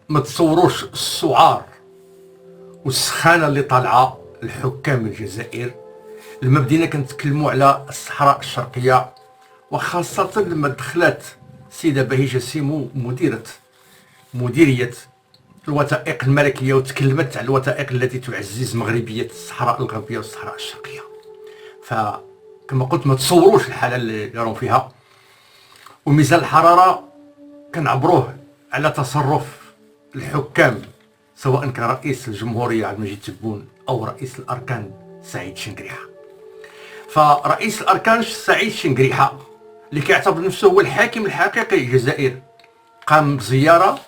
ما تصوروش السعار والسخانه اللي طالعه الحكام الجزائر لما بدينا كنتكلموا على الصحراء الشرقيه، وخاصه لما دخلت السيده بهيجه سيمو مديريه الوثائق الملكيه وتكلمت على الوثائق التي تعزز مغربيه الصحراء الغربيه والصحراء الشرقيه. فكما قلت ما تصوروش الحاله اللي راهم فيها. وميزان الحراره كنعبروه على تصرف الحكام، سواء كان رئيس الجمهوريه عبد المجيد تبون او رئيس الاركان سعيد شنقريحه. فرئيس الاركان سعيد شنقريحه اللي كيعتبر نفسه هو الحاكم الحقيقي للجزائر قام بزياره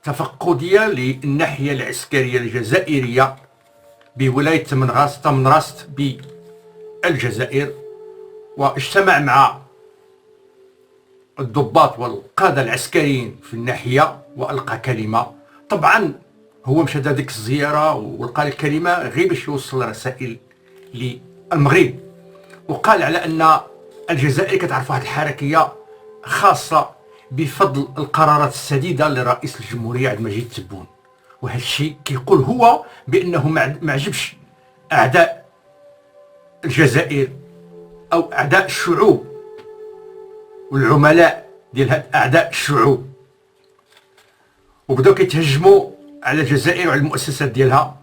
تفقديه للناحيه العسكريه الجزائريه بولايه تمنراست بالجزائر، واجتمع مع الضباط والقاده العسكريين في الناحيه والقى كلمه. طبعا هو مشى هذيك الزياره والقى الكلمه غير باش يوصل رسائل للمغرب، وقال على ان الجزائر كتعرف واحد الحركيه خاصه بفضل القرارات السديده لرئيس الجمهوريه عبد المجيد تبون. وهذا الشيء كيقول هو بانه ما عجبش اعداء الجزائر او اعداء الشعوب والعملاء ديال هاد اعداء الشعوب، وبداو كيتهجموا على الجزائر وعلى المؤسسات ديالها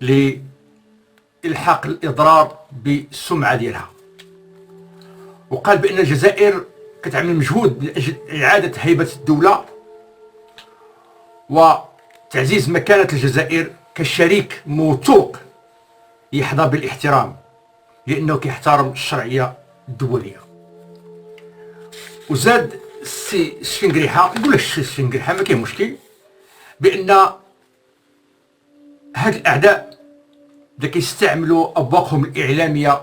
لإلحاق الإضرار بالسمعة ديالها. وقال بأن الجزائر كتعمل مجهود من أجل إعادة هيبة الدولة وتعزيز مكانة الجزائر كشريك موثوق يحظى بالاحترام لأنه كيحترم الشرعية الدولية. وزاد السي شنقريحة يقول لك السي شنقريحة ما كاين مشكل بأن هاد الأعداء اللي كيستعملوا أبواقهم الإعلامية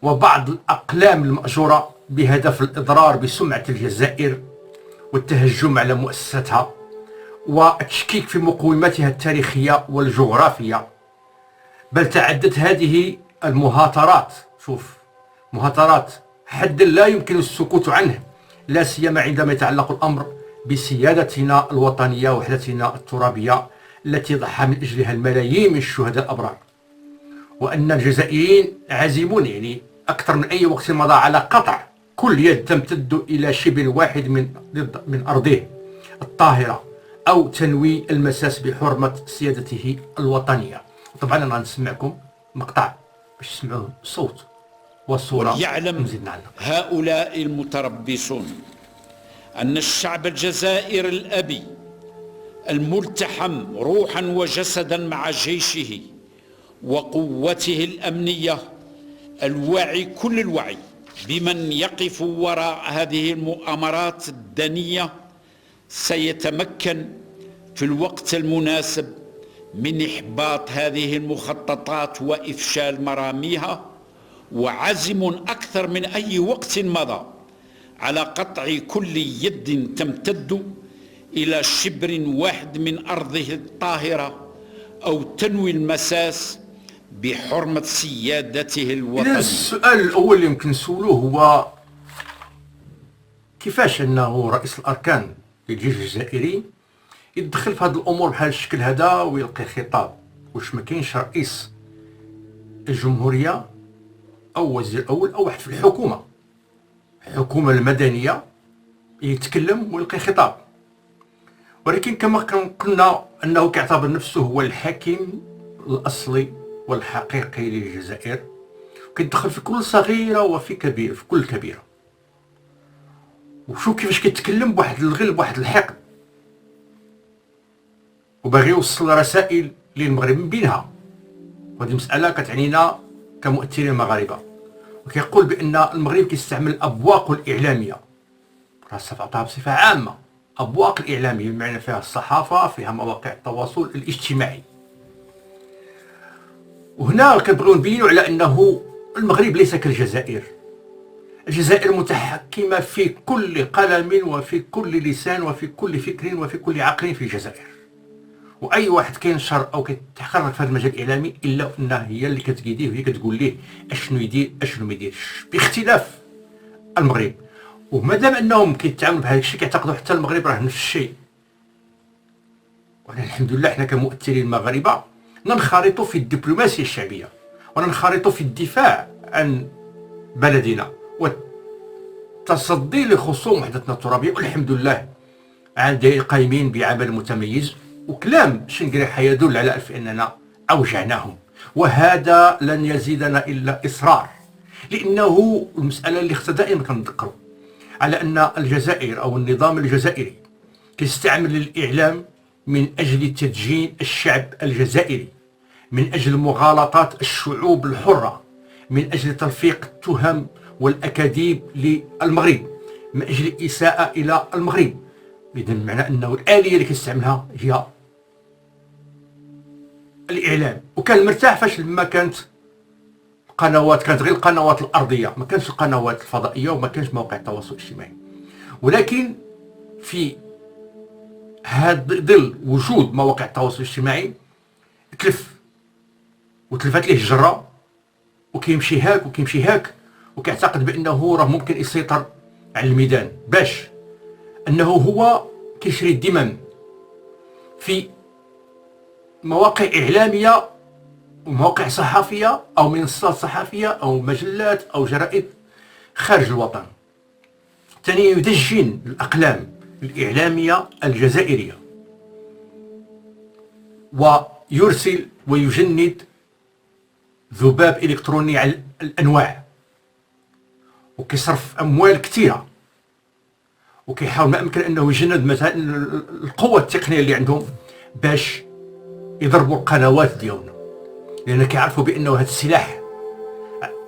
وبعض الأقلام المأجورة بهدف الإضرار بسمعة الجزائر والتهجم على مؤسساتها والتشكيك في مقوماتها التاريخية والجغرافية، بل تعدت هذه المهاترات، شوف مهاترات حد لا يمكن السكوت عنه، لا سيما عندما يتعلق الأمر بسيادتنا الوطنية ووحدتنا الترابية التي ضحى من أجلها الملايين من الشهداء الأبرار، وأن الجزائريين عازمون يعني أكثر من أي وقت مضى على قطع كل يد تمتد إلى شبر واحد من أرضه الطاهرة أو تنوي المساس بحرمة سيادته الوطنية. طبعا أنا غنسمعكم مقطع باش تسمعوا الصوت والصورة. يعلم هؤلاء المتربصون أن الشعب الجزائري الأبي الملتحم روحا وجسدا مع جيشه وقوته الأمنية الواعي كل الوعي بمن يقف وراء هذه المؤامرات الدنية سيتمكن في الوقت المناسب من إحباط هذه المخططات وإفشال مراميها، وعزم أكثر من أي وقت مضى على قطع كل يد تمتد إلى شبر واحد من أرضه الطاهرة أو تنوي المساس بحرمة سيادته الوطنية. السؤال الأول اللي يمكن نسولوه هو كيفاش أنه رئيس الأركان للجيش الجزائري يدخل في هذه الأمور بهذا الشكل هذا ويلقي خطاب؟ واش ما كاينش رئيس الجمهورية أو وزير الأول أو واحد في الحكومة المدنية يتكلم ويلقي خطاب؟ ولكن كما قلنا أنه كيعتبر نفسه هو الحاكم الأصلي والحقيقي للجزائر، كيدخل في كل صغيرة وفي كبيرة، في كل كبيرة. وشوف كيفاش كيتكلم بواحد الغل بواحد الحقد، وباغي يوصل رسائل للمغرب من بينها، وهذه مسألة كتعنينا كمؤثرين مغاربة. وكيقول بأن المغرب كيستعمل أبواقه الإعلامية، راسها تعطيها بصفة عامة أبواق الإعلامية بمعنى فيها الصحافة، فيها مواقع التواصل الاجتماعي. وهنا كنبغيو نبينوا على أنه المغرب ليس كالجزائر. الجزائر متحكمة في كل قلم وفي كل لسان وفي كل فكر وفي كل عقل في الجزائر، واي واحد كينشر او كيتحرك في هذا المجال الاعلامي الا انها هي اللي كتقيديه وهي كتقول ليه اشنو يدير اشنو ما يديرش، باختلاف المغرب. ومادام انهم كيتعاملوا بهذا الشيء كيعتقدوا حتى المغرب راه نفس الشيء، وأنا الحمد لله حنا كمؤثرين مغاربة ننخرط في الدبلوماسية الشعبية وننخرط في الدفاع عن بلدنا والتصدي لخصوم وحدتنا الترابية، والحمد لله قايمين بعمل متميز. وكلام شنقريحة يدل على أننا أوجعناهم، وهذا لن يزيدنا إلا إصرار، لأنه المسألة اللي خصها دائما كنذكروا على أن الجزائر أو النظام الجزائري كيستعمل الإعلام من أجل تدجين الشعب الجزائري، من أجل مغالطات الشعوب الحرة، من أجل تلفيق التهم والأكاذيب للمغرب، من أجل الإساءة إلى المغرب. إذا معنى أنه الآلية اللي كيستعملها هي الإعلام. وكان مرتاح فاش لما كانت القنوات كانت غير القنوات الأرضية، ما كانش القنوات الفضائية وما كانش مواقع التواصل الاجتماعي. ولكن في ظل وجود مواقع التواصل الاجتماعي وتلفات ليه الجرة وكيمشي هاك وكيمشي هاك، وكيعتقد بأنه راه ممكن يسيطر على الميدان باش أنه هو كيشري الدمم في مواقع إعلامية ومواقع صحفية أو منصات صحفية أو مجلات أو جرائد خارج الوطن. ثانيا يدجن الأقلام الإعلامية الجزائرية ويرسل ويجند ذباب إلكتروني على الأنواع، وكيصرف أموال كثيرة، وكيحاول ما أمكن أنه يجند مثلا القوة التقنية اللي عندهم باش يضربوا القنوات ديالنا، لأن كيعرفوا بأنه هذا السلاح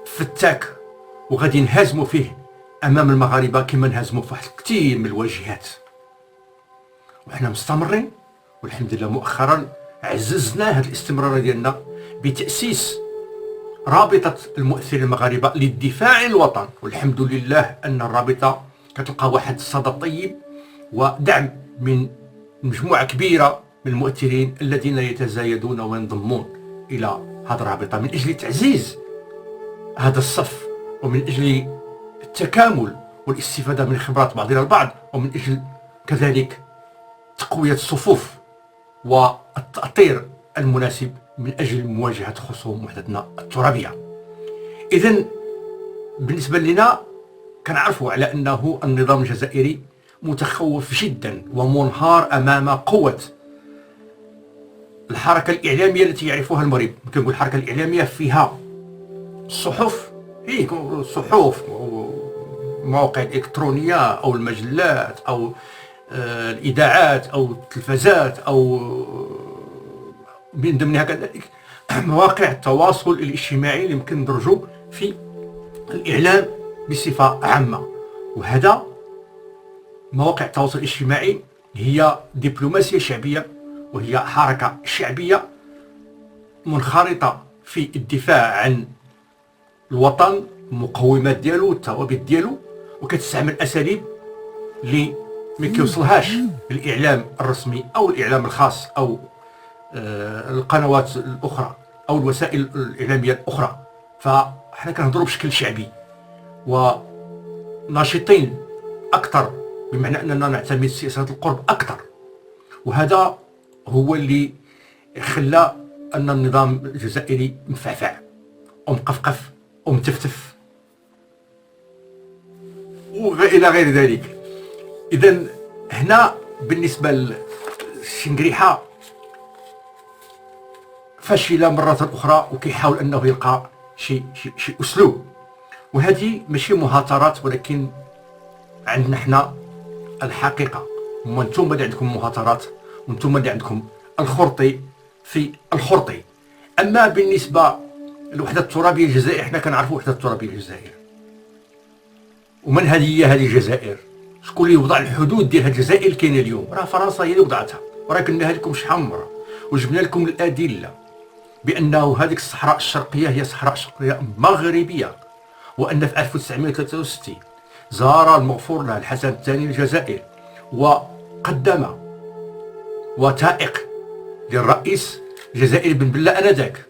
فتاك وغادي ينهزموا فيه أمام المغاربة كما انهزموا في واحد كثير من الواجهات. وحنا مستمرين، والحمد لله مؤخرا عززنا هذه الاستمرارية ديالنا بتأسيس رابطة المؤثرين المغاربة للدفاع عن الوطن، والحمد لله أن الرابطة كتلقى واحد الصدى طيب ودعم من مجموعة كبيرة من المؤثرين الذين يتزايدون وينضمون إلى هذه الرابطة من أجل تعزيز هذا الصف، ومن أجل التكامل والاستفادة من خبرات بعضنا البعض، ومن أجل كذلك تقوية الصفوف والتأطير المناسب من أجل مواجهة خصوم وحدتنا الترابية. إذن بالنسبة لنا كنعرفوا على أنه النظام الجزائري متخوف جدا ومنهار أمام قوة الحركة الإعلامية التي يعرفها المغرب. كنقول الحركة الإعلامية فيها الصحف، صحف مواقع الإلكترونية أو المجلات أو الإذاعات أو التلفزات أو من ضمنها كذلك مواقع التواصل الاجتماعي اللي يمكن ندرجوا في الإعلام بصفة عامة. وهذا مواقع التواصل الاجتماعي هي دبلوماسية شعبية، وهي حركة شعبية منخرطة في الدفاع عن الوطن، المقومات ديالو والثوابت ديالو، وكتستعمل أساليب اللي ما كيوصلهاش الإعلام الرسمي أو الإعلام الخاص أو القنوات الأخرى أو الوسائل الإعلامية الأخرى. فاحنا كنهضروا بشكل شعبي وناشطين أكثر، بمعنى أننا نعتمد سياسات القرب أكثر، وهذا هو اللي خلى أن النظام الجزائري مفعفع ومقفقف ومتفتف وإلى غير ذلك. إذن هنا بالنسبة لشنقريحة فشل مرة أخرى، وكيحاول أنه يلقى شي أسلوب، وهذه ماشي مهاترات، ولكن عندنا حنا الحقيقة. وانتم اللي عندكم مهاترات، وانتم اللي عندكم الخرطي في الخرطي. أما بالنسبة للوحدة الترابية الجزائر، حنا كنعرفوا وحدة الترابية الجزائر، ومن هي هذه الجزائر؟ شكون اللي وضع الحدود ديال هذه الجزائر اللي كاينه اليوم؟ راه فرنسا هي اللي وضعتها، وراه قلناها لكم شحال من مرة وجبنا لكم الأدلة بأنه هذيك الصحراء الشرقية هي صحراء شرقية مغربية، وأن في 1963 زار المغفور له الحسن الثاني الجزائر وقدم وثائق للرئيس الجزائري بن بلة آنذاك،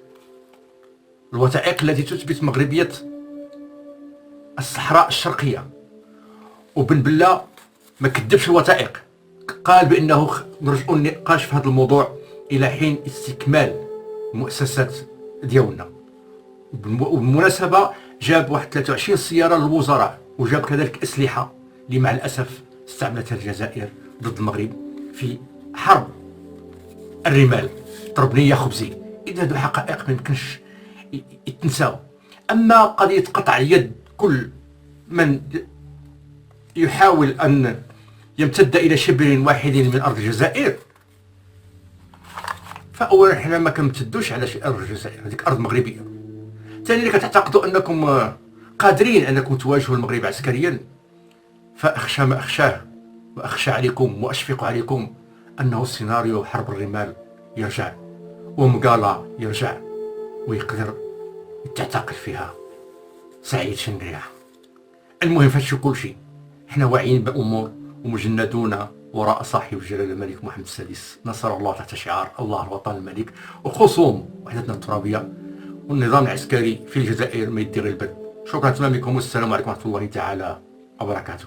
الوثائق التي تثبت مغربية الصحراء الشرقية. وبن بلة ما كذبش الوثائق، قال بانه نرجعوا النقاش في هذا الموضوع الى حين استكمال المؤسسات ديالنا. وبالمناسبه جاب واحد 23 سياره للوزراء، وجاب كذلك اسلحه اللي مع الاسف استعملتها الجزائر ضد المغرب في حرب الرمال، ضرب نيه خبزي. اذا هذو حقائق ما يمكنش يتنساو. اما قضيه قطع يد كل من يحاول ان يمتد الى شبر واحد من ارض الجزائر، فاولا حنا ما كنمتدوش على ارض الجزائر، هذيك ارض مغربيه. ثانيا كتعتقدوا انكم قادرين انكم تواجهوا المغرب عسكريا، فاخشى ما اخشاه واخشى عليكم واشفق عليكم انه سيناريو حرب الرمال يرجع، ومقاله يرجع ويقدر تعتقل فيها سعيد شنقيع. المهم فهادشي كلشي حنا واعيين بامور، ومجندون وراء صاحب الجلاله الملك محمد السادس نصر الله تحت شعار الله الوطن الملك، وخصوم وحدتنا الترابيه والنظام العسكري في الجزائر ما يدير البر. شكرا تمامكم والسلام عليكم ورحمه الله تعالى وبركاته.